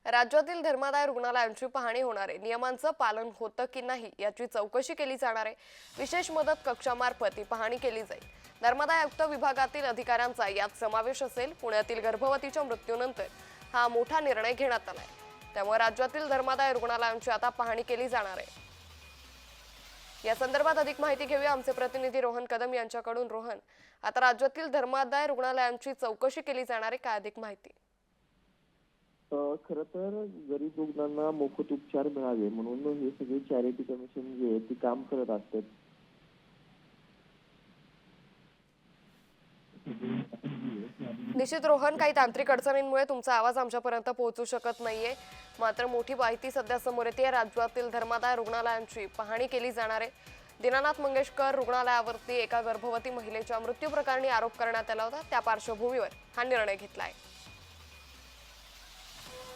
राज्यातील धर्मादाय रुग्णालयांची पाहणी होणार आहे। नियमांचं पालन होतं की नाही याची चौकशी केली जाणार आहे। विशेष मदत कक्षामार्फत ही पाहणी केली जाईल। धर्मादाय आयुक्त विभागातील अधिकाऱ्यांचा यात समावेश असेल। पुण्यातील गर्भवतीच्या मृत्यूनंतर हा मोठा निर्णय घेण्यात आलाय। त्यामुळे राज्यातील धर्मादाय रुग्णालयांची आता पाहणी केली जाणार आहे। या संदर्भात अधिक माहिती घेऊया आमचे प्रतिनिधी रोहन कदम यांच्याकडून। रोहन, आता राज्यातील धर्मादाय रुग्णालयांची चौकशी केली जाणार आहे, काय अधिक माहिती? खरं तर गरीब रुग्णांना मोफत उपचार मिळावे म्हणून हे सगळे चॅरिटी कमिशन जे आहे ते काम करत असतात। निश्चित रोहन, काही तांत्रिक अडचणींमुळे तुमचा आवाज आमच्यापर्यंत पोहोचू शकत नाहीये। मात्र मोठी माहिती सध्या समोर येते। राज्यातील धर्मादाय रुग्णालयांची पाहणी केली जाणार आहे। दीनानाथ मंगेशकर रुग्णालयावरती एका गर्भवती महिलेच्या मृत्यू प्रकरणी आरोप करण्यात आला होता। त्या पार्श्वभूमीवर हा निर्णय घेतलाय।